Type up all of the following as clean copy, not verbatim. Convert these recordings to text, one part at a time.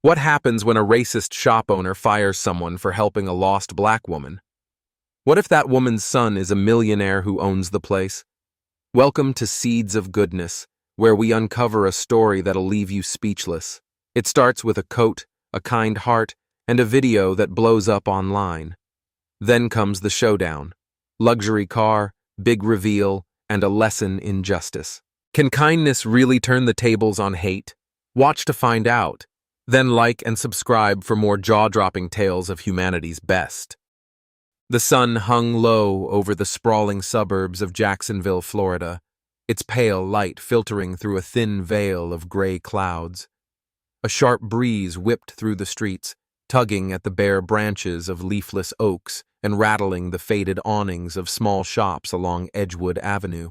What happens when a racist shop owner fires someone for helping a lost black woman? What if that woman's son is a millionaire who owns the place? Welcome to Seeds of Goodness, where we uncover a story that'll leave you speechless. It starts with a coat, a kind heart, and a video that blows up online. Then comes the showdown. Luxury car, big reveal, and a lesson in justice. Can kindness really turn the tables on hate? Watch to find out. Then like and subscribe for more jaw-dropping tales of humanity's best. The sun hung low over the sprawling suburbs of Jacksonville, Florida, its pale light filtering through a thin veil of gray clouds. A sharp breeze whipped through the streets, tugging at the bare branches of leafless oaks and rattling the faded awnings of small shops along Edgewood Avenue.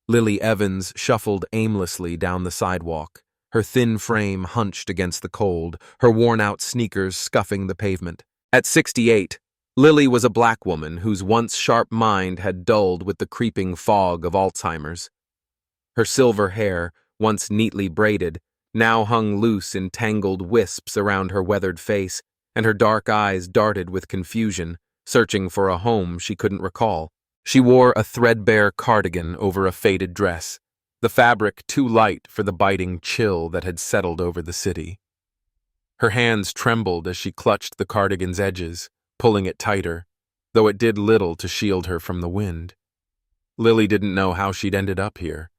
Lily Evans shuffled aimlessly down the sidewalk, her thin frame hunched against the cold, her worn-out sneakers scuffing the pavement. At 68, Lily was a black woman whose once sharp mind had dulled with the creeping fog of Alzheimer's. Her silver hair, once neatly braided, now hung loose in tangled wisps around her weathered face, and her dark eyes darted with confusion, searching for a home she couldn't recall. She wore a threadbare cardigan over a faded dress, the fabric too light for the biting chill that had settled over the city. Her hands trembled as she clutched the cardigan's edges, pulling it tighter, though it did little to shield her from the wind. Lily didn't know how she'd ended up here,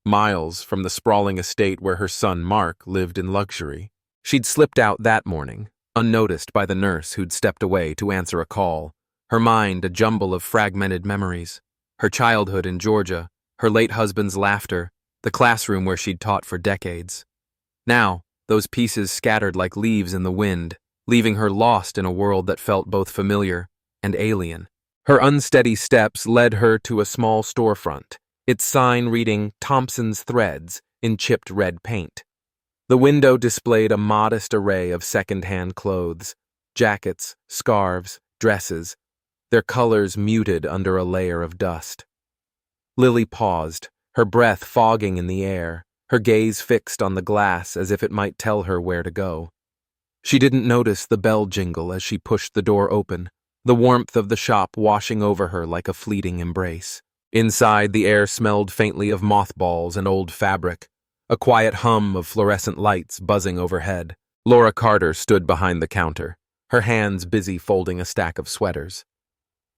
miles from the sprawling estate where her son Mark lived in luxury. She'd slipped out that morning, unnoticed by the nurse who'd stepped away to answer a call, her mind a jumble of fragmented memories. Her childhood in Georgia, her late husband's laughter, the classroom where she'd taught for decades. Now, those pieces scattered like leaves in the wind, leaving her lost in a world that felt both familiar and alien. Her unsteady steps led her to a small storefront, its sign reading Thompson's Threads in chipped red paint. The window displayed a modest array of second-hand clothes, jackets, scarves, dresses, their colors muted under a layer of dust. Lily paused, her breath fogging in the air, her gaze fixed on the glass as if it might tell her where to go. She didn't notice the bell jingle as she pushed the door open, the warmth of the shop washing over her like a fleeting embrace. Inside, the air smelled faintly of mothballs and old fabric, a quiet hum of fluorescent lights buzzing overhead. Laura Carter stood behind the counter, her hands busy folding a stack of sweaters.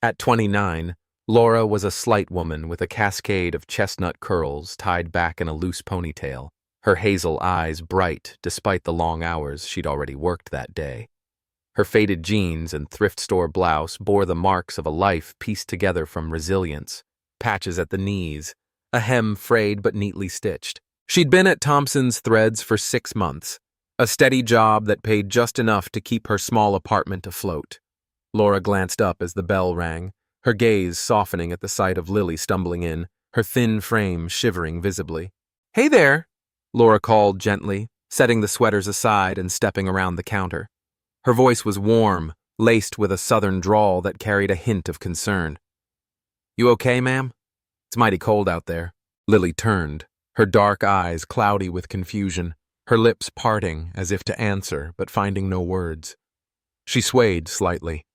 At 29, Laura was a slight woman with a cascade of chestnut curls tied back in a loose ponytail, her hazel eyes bright despite the long hours she'd already worked that day. Her faded jeans and thrift store blouse bore the marks of a life pieced together from resilience, patches at the knees, a hem frayed but neatly stitched. She'd been at Thompson's Threads for 6 months, a steady job that paid just enough to keep her small apartment afloat. Laura glanced up as the bell rang, her gaze softening at the sight of Lily stumbling in, her thin frame shivering visibly. "Hey there," Laura called gently, setting the sweaters aside and stepping around the counter. Her voice was warm, laced with a southern drawl that carried a hint of concern. "You okay, ma'am? It's mighty cold out there." Lily turned, her dark eyes cloudy with confusion, her lips parting as if to answer but finding no words. She swayed slightly,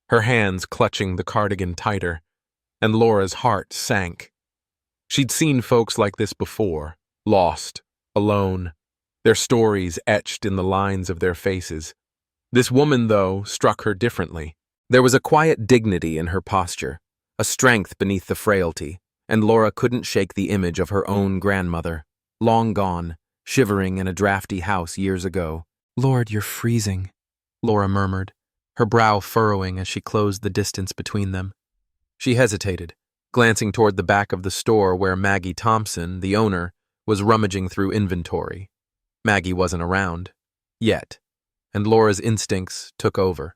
her hands clutching the cardigan tighter, and Laura's heart sank. She'd seen folks like this before, lost, alone, their stories etched in the lines of their faces. This woman, though, struck her differently. There was a quiet dignity in her posture, a strength beneath the frailty, and Laura couldn't shake the image of her own grandmother, long gone, shivering in a drafty house years ago. "Lord, you're freezing," Laura murmured, her brow furrowing as she closed the distance between them. She hesitated, glancing toward the back of the store where Maggie Thompson, the owner, was rummaging through inventory. Maggie wasn't around. Yet. And Laura's instincts took over.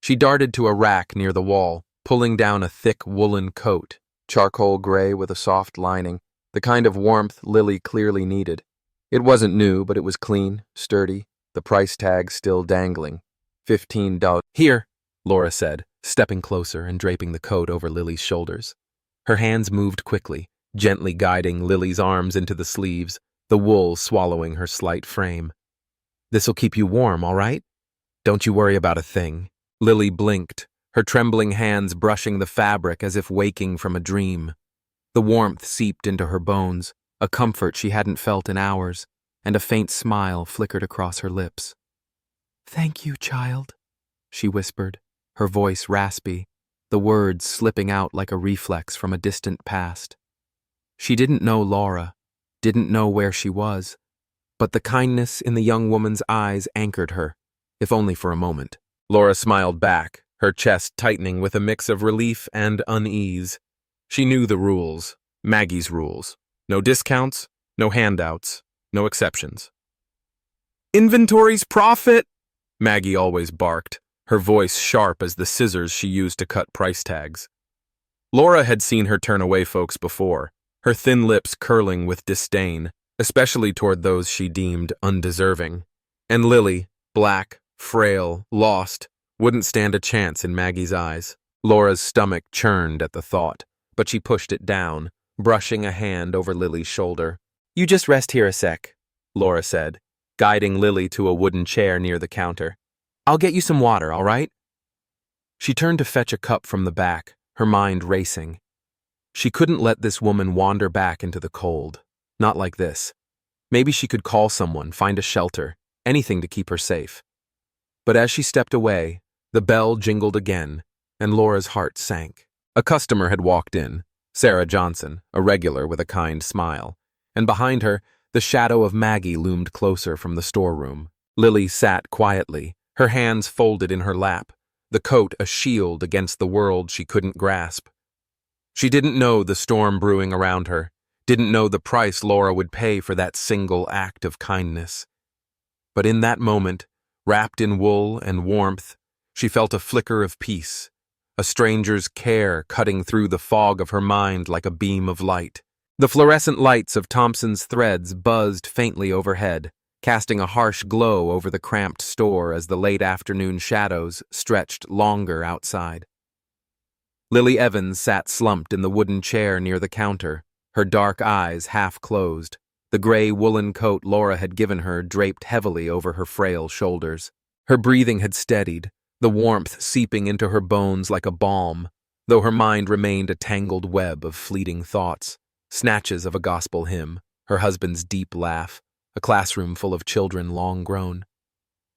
She darted to a rack near the wall, pulling down a thick woolen coat, charcoal gray with a soft lining, the kind of warmth Lily clearly needed. It wasn't new, but it was clean, sturdy, the price tag still dangling. $15. "Here," Laura said, stepping closer and draping the coat over Lily's shoulders. Her hands moved quickly, gently guiding Lily's arms into the sleeves, the wool swallowing her slight frame. This'll keep you warm, all right? Don't you worry about a thing. Lily blinked, her trembling hands brushing the fabric as if waking from a dream. The warmth seeped into her bones, a comfort she hadn't felt in hours, and a faint smile flickered across her lips. "Thank you, child," she whispered, her voice raspy, the words slipping out like a reflex from a distant past. She didn't know Laura, didn't know where she was, but the kindness in the young woman's eyes anchored her, if only for a moment. Laura smiled back, her chest tightening with a mix of relief and unease. She knew the rules, Maggie's rules. No discounts, no handouts, no exceptions. "Inventory's profit!" Maggie always barked, her voice sharp as the scissors she used to cut price tags. Laura had seen her turn away folks before, her thin lips curling with disdain, especially toward those she deemed undeserving. And Lily, black, frail, lost, wouldn't stand a chance in Maggie's eyes. Laura's stomach churned at the thought, but she pushed it down, brushing a hand over Lily's shoulder. "You just rest here a sec," Laura said, guiding Lily to a wooden chair near the counter. "I'll get you some water, all right?" She turned to fetch a cup from the back, her mind racing. She couldn't let this woman wander back into the cold. Not like this. Maybe she could call someone, find a shelter, anything to keep her safe. But as she stepped away, the bell jingled again, and Laura's heart sank. A customer had walked in, Sarah Johnson, a regular with a kind smile, and behind her, the shadow of Maggie loomed closer from the storeroom. Lily sat quietly, her hands folded in her lap, the coat a shield against the world she couldn't grasp. She didn't know the storm brewing around her, didn't know the price Laura would pay for that single act of kindness. But in that moment, wrapped in wool and warmth, she felt a flicker of peace, a stranger's care cutting through the fog of her mind like a beam of light. The fluorescent lights of Thompson's threads buzzed faintly overhead, casting a harsh glow over the cramped store as the late afternoon shadows stretched longer outside. Lily Evans sat slumped in the wooden chair near the counter, her dark eyes half closed, the gray woolen coat Laura had given her draped heavily over her frail shoulders. Her breathing had steadied, the warmth seeping into her bones like a balm, though her mind remained a tangled web of fleeting thoughts, snatches of a gospel hymn, her husband's deep laugh, a classroom full of children long grown.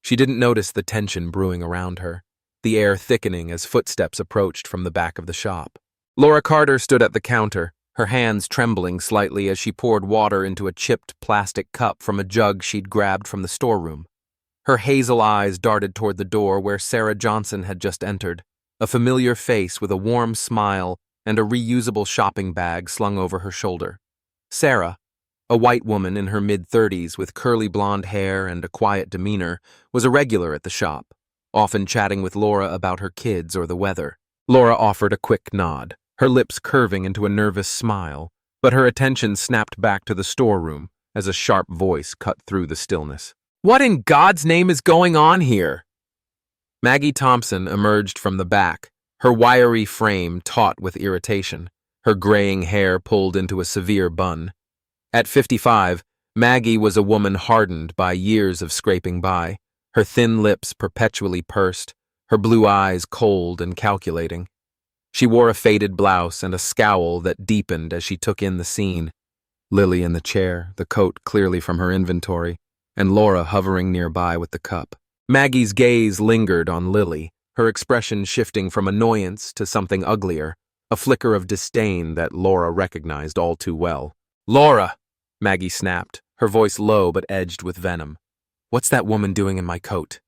She didn't notice the tension brewing around her, the air thickening as footsteps approached from the back of the shop. Laura Carter stood at the counter, her hands trembling slightly as she poured water into a chipped plastic cup from a jug she'd grabbed from the storeroom. Her hazel eyes darted toward the door where Sarah Johnson had just entered, a familiar face with a warm smile and a reusable shopping bag slung over her shoulder. Sarah, a white woman in her mid-30s with curly blonde hair and a quiet demeanor, was a regular at the shop, often chatting with Laura about her kids or the weather. Laura offered a quick nod, her lips curving into a nervous smile, but her attention snapped back to the storeroom as a sharp voice cut through the stillness. "What in God's name is going on here?" Maggie Thompson emerged from the back, her wiry frame taut with irritation, her graying hair pulled into a severe bun. At 55, Maggie was a woman hardened by years of scraping by, her thin lips perpetually pursed, her blue eyes cold and calculating. She wore a faded blouse and a scowl that deepened as she took in the scene. Lily in the chair, the coat clearly from her inventory, and Laura hovering nearby with the cup. Maggie's gaze lingered on Lily, her expression shifting from annoyance to something uglier, a flicker of disdain that Laura recognized all too well. "Laura!" Maggie snapped, her voice low but edged with venom. "What's that woman doing in my coat?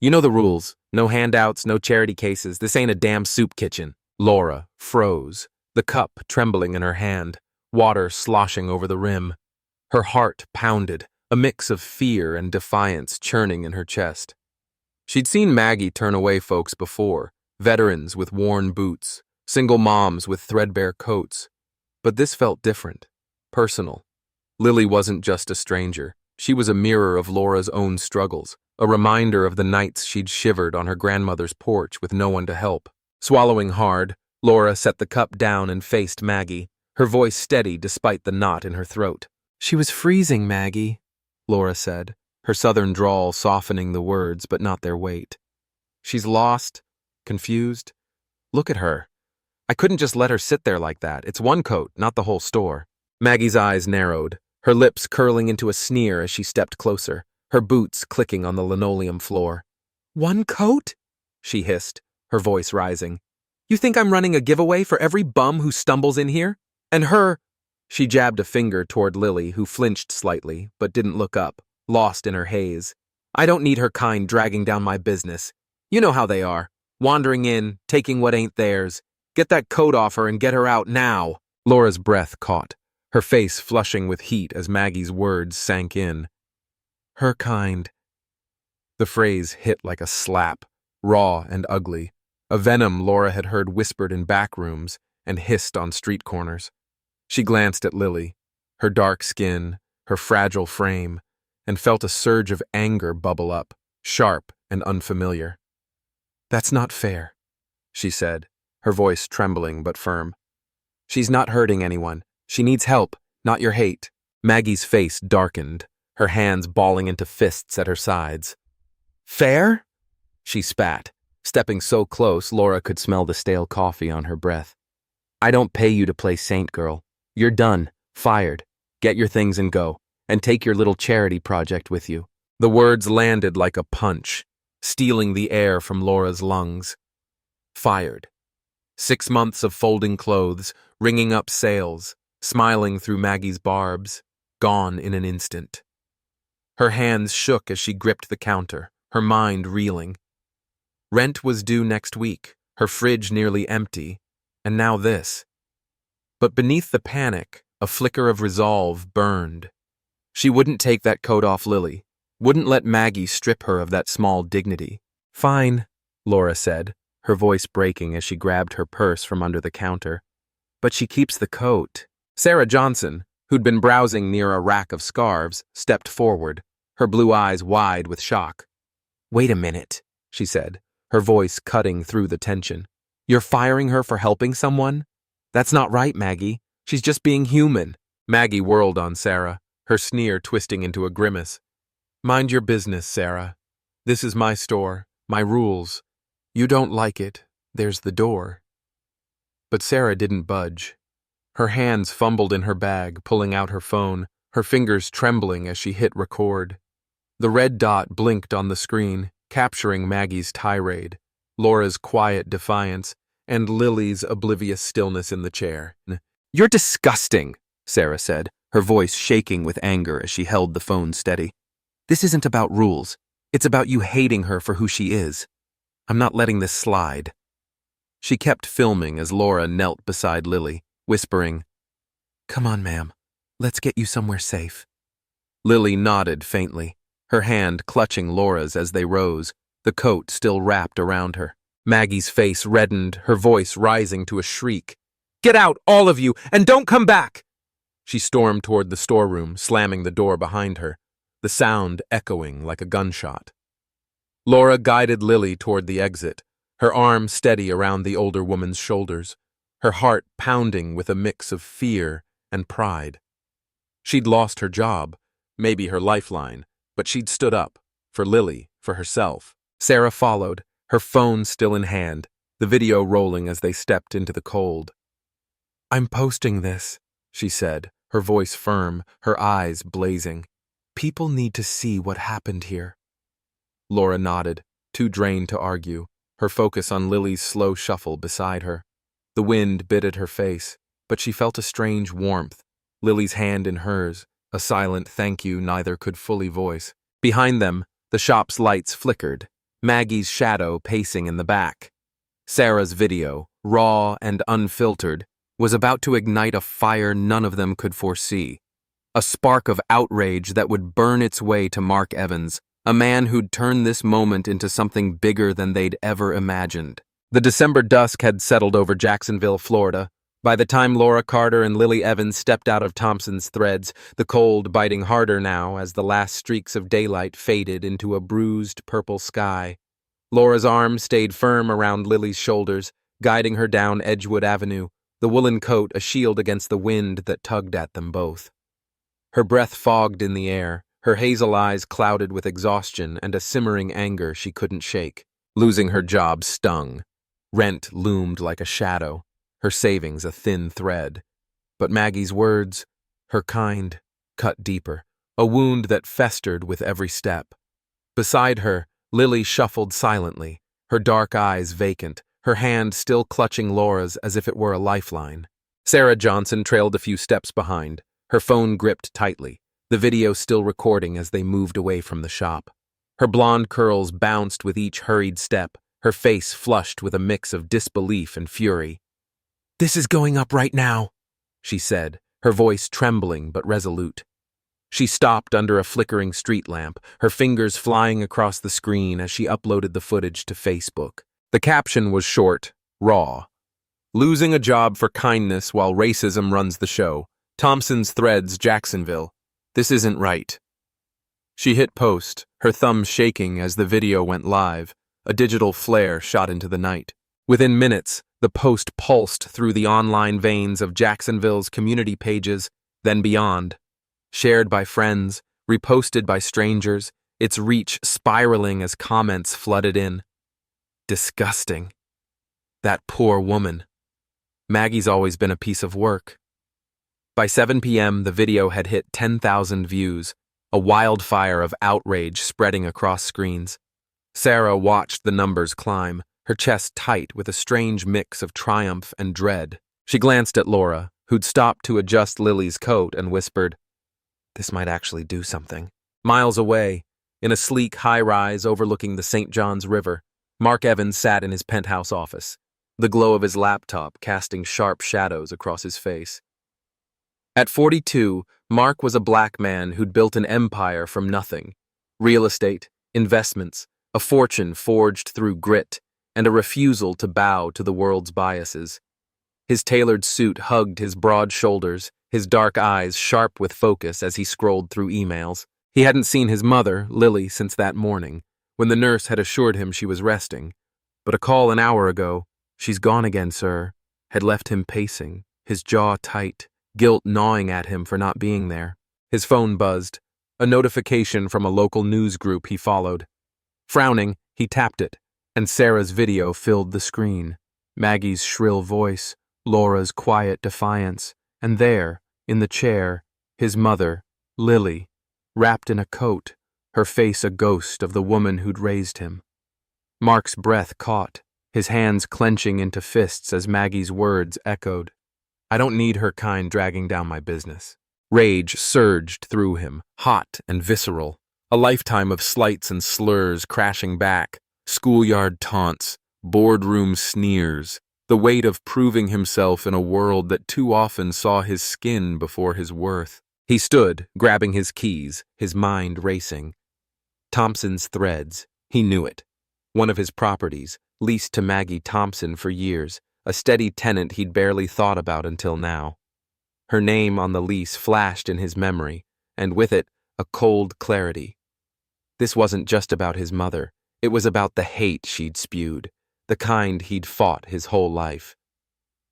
You know the rules. No handouts, no charity cases. This ain't a damn soup kitchen." Laura froze, the cup trembling in her hand, water sloshing over the rim. Her heart pounded, a mix of fear and defiance churning in her chest. She'd seen Maggie turn away folks before, veterans with worn boots, single moms with threadbare coats. But this felt different, personal. Lily wasn't just a stranger. She was a mirror of Laura's own struggles, a reminder of the nights she'd shivered on her grandmother's porch with no one to help. Swallowing hard, Laura set the cup down and faced Maggie, her voice steady despite the knot in her throat. "She was freezing, Maggie," Laura said, her southern drawl softening the words but not their weight. She's lost, confused. Look at her. I couldn't just let her sit there like that. It's one coat, not the whole store. Maggie's eyes narrowed, her lips curling into a sneer as she stepped closer, her boots clicking on the linoleum floor. One coat? She hissed, her voice rising. You think I'm running a giveaway for every bum who stumbles in here? And her… She jabbed a finger toward Lily, who flinched slightly, but didn't look up, lost in her haze. I don't need her kind dragging down my business. You know how they are. Wandering in, taking what ain't theirs. Get that coat off her and get her out now. Laura's breath caught, her face flushing with heat as Maggie's words sank in. Her kind. The phrase hit like a slap, raw and ugly, a venom Laura had heard whispered in back rooms and hissed on street corners. She glanced at Lily, her dark skin, her fragile frame, and felt a surge of anger bubble up, sharp and unfamiliar. That's not fair, she said, her voice trembling but firm. She's not hurting anyone. She needs help, not your hate. Maggie's face darkened, her hands balling into fists at her sides. Fair? She spat, stepping so close Laura could smell the stale coffee on her breath. I don't pay you to play saint, girl. You're done, fired. Get your things and go, and take your little charity project with you. The words landed like a punch, stealing the air from Laura's lungs. Fired. 6 months of folding clothes, ringing up sales, smiling through Maggie's barbs, gone in an instant. Her hands shook as she gripped the counter, her mind reeling. Rent was due next week, her fridge nearly empty, and now this. But beneath the panic, a flicker of resolve burned. She wouldn't take that coat off Lily, wouldn't let Maggie strip her of that small dignity. Fine, Laura said, her voice breaking as she grabbed her purse from under the counter. But she keeps the coat. Sarah Johnson, who'd been browsing near a rack of scarves, stepped forward, her blue eyes wide with shock. Wait a minute, she said, her voice cutting through the tension. You're firing her for helping someone? That's not right, Maggie. She's just being human. Maggie whirled on Sarah, her sneer twisting into a grimace. Mind your business, Sarah. This is my store, my rules. You don't like it, there's the door. But Sarah didn't budge. Her hands fumbled in her bag, pulling out her phone, her fingers trembling as she hit record. The red dot blinked on the screen, capturing Maggie's tirade, Laura's quiet defiance, and Lily's oblivious stillness in the chair. You're disgusting, Sarah said, her voice shaking with anger as she held the phone steady. This isn't about rules. It's about you hating her for who she is. I'm not letting this slide. She kept filming as Laura knelt beside Lily, whispering, Come on, ma'am. Let's get you somewhere safe. Lily nodded faintly, her hand clutching Laura's as they rose, the coat still wrapped around her. Maggie's face reddened, her voice rising to a shriek. Get out, all of you, and don't come back! She stormed toward the storeroom, slamming the door behind her, the sound echoing like a gunshot. Laura guided Lily toward the exit, her arm steady around the older woman's shoulders, her heart pounding with a mix of fear and pride. She'd lost her job, maybe her lifeline, but she'd stood up, for Lily, for herself. Sarah followed, her phone still in hand, the video rolling as they stepped into the cold. I'm posting this, she said, her voice firm, her eyes blazing. People need to see what happened here. Laura nodded, too drained to argue, her focus on Lily's slow shuffle beside her. The wind bit at her face, but she felt a strange warmth, Lily's hand in hers, a silent thank you neither could fully voice. Behind them, the shop's lights flickered, Maggie's shadow pacing in the back. Sarah's video, raw and unfiltered, was about to ignite a fire none of them could foresee. A spark of outrage that would burn its way to Mark Evans, a man who'd turned this moment into something bigger than they'd ever imagined. The December dusk had settled over Jacksonville, Florida. By the time Laura Carter and Lily Evans stepped out of Thompson's Threads, the cold biting harder now as the last streaks of daylight faded into a bruised purple sky. Laura's arm stayed firm around Lily's shoulders, guiding her down Edgewood Avenue, the woolen coat a shield against the wind that tugged at them both. Her breath fogged in the air, her hazel eyes clouded with exhaustion and a simmering anger she couldn't shake. Losing her job stung. Rent loomed like a shadow, her savings a thin thread. But Maggie's words, her kind, cut deeper, a wound that festered with every step. Beside her, Lily shuffled silently, her dark eyes vacant, her hand still clutching Laura's as if it were a lifeline. Sarah Johnson trailed a few steps behind, her phone gripped tightly, the video still recording as they moved away from the shop. Her blonde curls bounced with each hurried step, her face flushed with a mix of disbelief and fury. "This is going up right now," she said, her voice trembling but resolute. She stopped under a flickering street lamp, her fingers flying across the screen as she uploaded the footage to Facebook. The caption was short, raw. "Losing a job for kindness while racism runs the show. Thompson's Threads, Jacksonville. This isn't right." She hit post, her thumbs shaking as the video went live, a digital flare shot into the night. Within minutes, the post pulsed through the online veins of Jacksonville's community pages, then beyond. Shared by friends, reposted by strangers, its reach spiraling as comments flooded in. Disgusting. That poor woman. Maggie's always been a piece of work. By 7 p.m., the video had hit 10,000 views, a wildfire of outrage spreading across screens. Sarah watched the numbers climb, her chest tight with a strange mix of triumph and dread. She glanced at Laura, who'd stopped to adjust Lily's coat, and whispered, "This might actually do something." Miles away, in a sleek high-rise overlooking the St. Johns River, Mark Evans sat in his penthouse office, the glow of his laptop casting sharp shadows across his face. At 42, Mark was a black man who'd built an empire from nothing. Real estate, investments, a fortune forged through grit, and a refusal to bow to the world's biases. His tailored suit hugged his broad shoulders, his dark eyes sharp with focus as he scrolled through emails. He hadn't seen his mother, Lily, since that morning, when the nurse had assured him she was resting. But a call an hour ago, "She's gone again, sir," had left him pacing, his jaw tight, guilt gnawing at him for not being there. His phone buzzed, a notification from a local news group he followed. Frowning, he tapped it, and Sarah's video filled the screen. Maggie's shrill voice, Laura's quiet defiance, and there, in the chair, his mother, Lily, wrapped in a coat, her face a ghost of the woman who'd raised him. Mark's breath caught, his hands clenching into fists as Maggie's words echoed. "I don't need her kind dragging down my business." Rage surged through him, hot and visceral, a lifetime of slights and slurs crashing back, schoolyard taunts, boardroom sneers, the weight of proving himself in a world that too often saw his skin before his worth. He stood, grabbing his keys, his mind racing. Thompson's Threads, he knew it. One of his properties, leased to Maggie Thompson for years, a steady tenant he'd barely thought about until now. Her name on the lease flashed in his memory, and with it, a cold clarity. This wasn't just about his mother, it was about the hate she'd spewed, the kind he'd fought his whole life.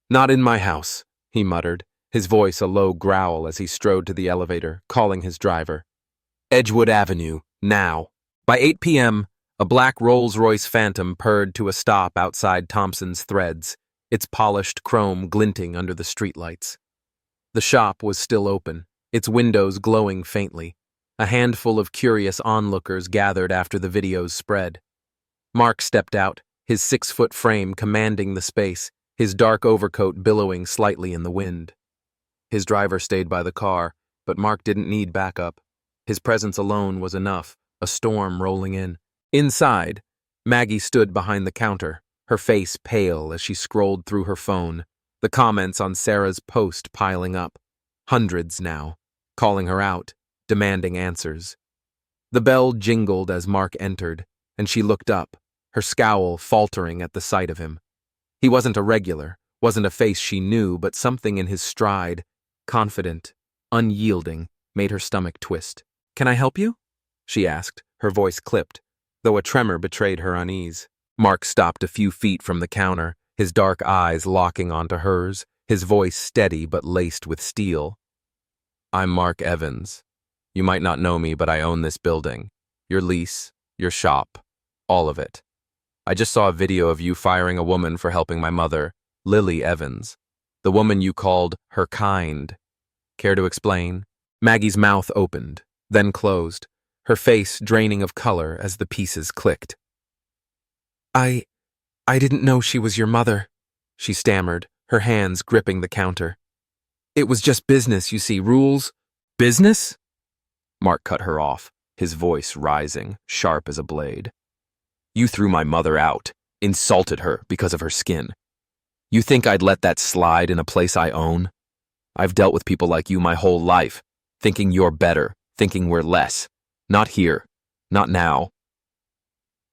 "Not in my house," he muttered, his voice a low growl as he strode to the elevator, calling his driver. "Edgewood Avenue, now." By 8 p.m., a black Rolls-Royce Phantom purred to a stop outside Thompson's Threads, its polished chrome glinting under the streetlights. The shop was still open, its windows glowing faintly. A handful of curious onlookers gathered after the videos spread. Mark stepped out, his 6-foot frame commanding the space, his dark overcoat billowing slightly in the wind. His driver stayed by the car, but Mark didn't need backup. His presence alone was enough, a storm rolling in. Inside, Maggie stood behind the counter, her face pale as she scrolled through her phone, the comments on Sarah's post piling up. Hundreds now, calling her out, demanding answers. The bell jingled as Mark entered, and she looked up, her scowl faltering at the sight of him. He wasn't a regular, wasn't a face she knew, but something in his stride, confident, unyielding, made her stomach twist. "Can I help you?" she asked, her voice clipped, though a tremor betrayed her unease. Mark stopped a few feet from the counter, his dark eyes locking onto hers, his voice steady but laced with steel. "I'm Mark Evans." You might not know me, but I own this building. Your lease, your shop, all of it. I just saw a video of you firing a woman for helping my mother, Lily Evans. The woman you called her kind. Care to explain? Maggie's mouth opened, then closed, her face draining of color as the pieces clicked. I didn't know she was your mother, she stammered, her hands gripping the counter. It was just business, you see, rules. Business? Mark cut her off, his voice rising, sharp as a blade. You threw my mother out, insulted her because of her skin. You think I'd let that slide in a place I own? I've dealt with people like you my whole life, thinking you're better, thinking we're less. Not here. Not now.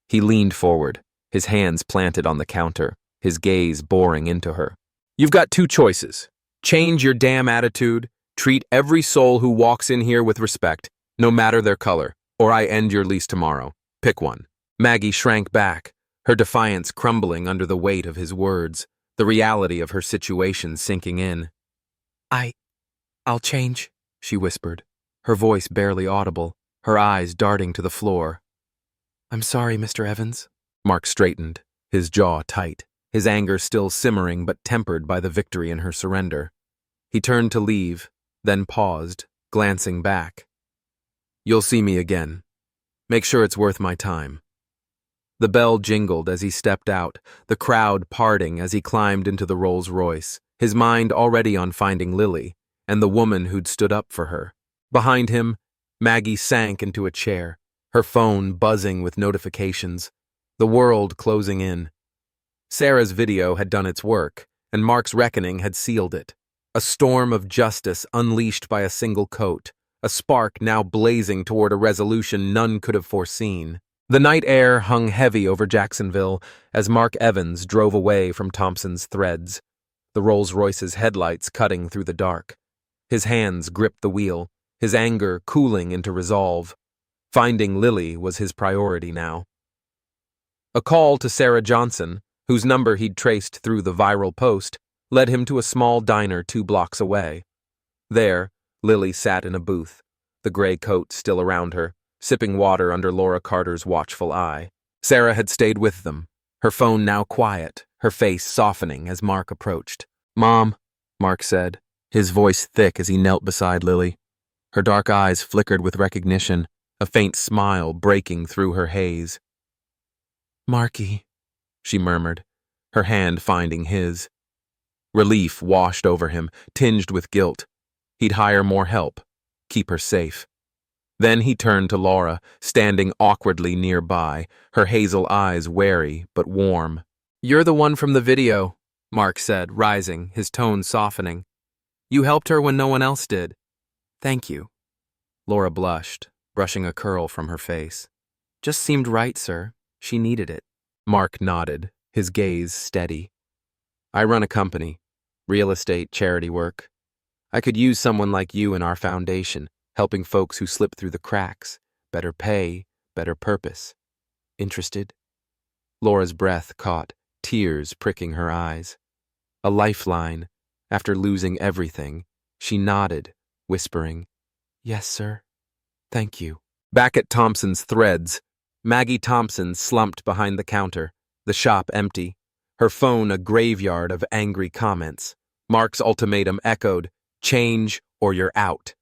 He leaned forward, his hands planted on the counter, his gaze boring into her. You've got two choices. Change your damn attitude, treat every soul who walks in here with respect, no matter their color, or I end your lease tomorrow. Pick one. Maggie shrank back, her defiance crumbling under the weight of his words, the reality of her situation sinking in. I'll change, she whispered, her voice barely audible, her eyes darting to the floor. I'm sorry, Mr. Evans. Mark straightened, his jaw tight, his anger still simmering but tempered by the victory in her surrender. He turned to leave, then paused, glancing back. You'll see me again. Make sure it's worth my time. The bell jingled as he stepped out, the crowd parting as he climbed into the Rolls-Royce, his mind already on finding Lily and the woman who'd stood up for her. Behind him, Maggie sank into a chair, her phone buzzing with notifications, the world closing in. Sarah's video had done its work, and Mark's reckoning had sealed it. A storm of justice unleashed by a single coat, a spark now blazing toward a resolution none could have foreseen. The night air hung heavy over Jacksonville as Mark Evans drove away from Thompson's Threads, the Rolls-Royce's headlights cutting through the dark. His hands gripped the wheel, his anger cooling into resolve. Finding Lily was his priority now. A call to Sarah Johnson, whose number he'd traced through the viral post, led him to a small diner 2 blocks away. There, Lily sat in a booth, the gray coat still around her, sipping water under Laura Carter's watchful eye. Sarah had stayed with them, her phone now quiet, her face softening as Mark approached. Mom, Mark said, his voice thick as he knelt beside Lily. Her dark eyes flickered with recognition, a faint smile breaking through her haze. Marky, she murmured, her hand finding his. Relief washed over him, tinged with guilt. He'd hire more help, keep her safe. Then he turned to Laura, standing awkwardly nearby, her hazel eyes wary but warm. You're the one from the video, Mark said, rising, his tone softening. You helped her when no one else did. Thank you. Laura blushed, brushing a curl from her face. Just seemed right, sir. She needed it. Mark nodded, his gaze steady. I run a company, real estate, charity work. I could use someone like you in our foundation, helping folks who slip through the cracks. Better pay, better purpose. Interested? Laura's breath caught, tears pricking her eyes. A lifeline. After losing everything, she nodded, whispering, Yes, sir. Thank you. Back at Thompson's Threads, Maggie Thompson slumped behind the counter, the shop empty, her phone a graveyard of angry comments. Mark's ultimatum echoed, change or you're out.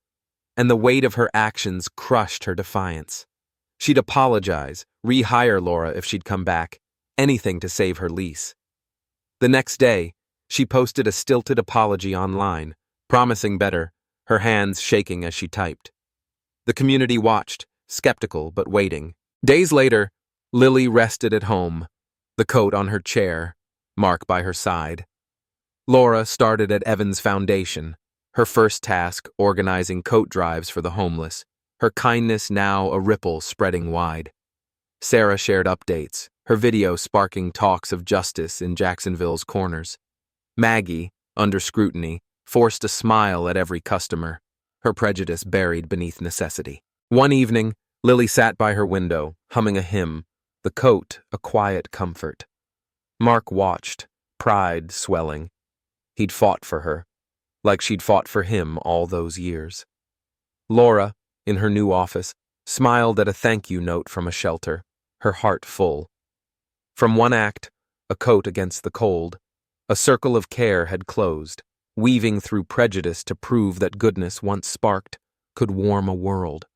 And the weight of her actions crushed her defiance. She'd apologize, rehire Laura if she'd come back, anything to save her lease. The next day, she posted a stilted apology online, promising better, her hands shaking as she typed. The community watched, skeptical but waiting. Days later, Lily rested at home, the coat on her chair, Mark by her side. Laura started at Evans Foundation, her first task organizing coat drives for the homeless, her kindness now a ripple spreading wide. Sarah shared updates, her video sparking talks of justice in Jacksonville's corners. Maggie, under scrutiny, forced a smile at every customer, her prejudice buried beneath necessity. One evening, Lily sat by her window, humming a hymn, the coat a quiet comfort. Mark watched, pride swelling. He'd fought for her, like she'd fought for him all those years. Laura, in her new office, smiled at a thank you note from a shelter, her heart full. From one act, a coat against the cold, a circle of care had closed, weaving through prejudice to prove that goodness once sparked could warm a world.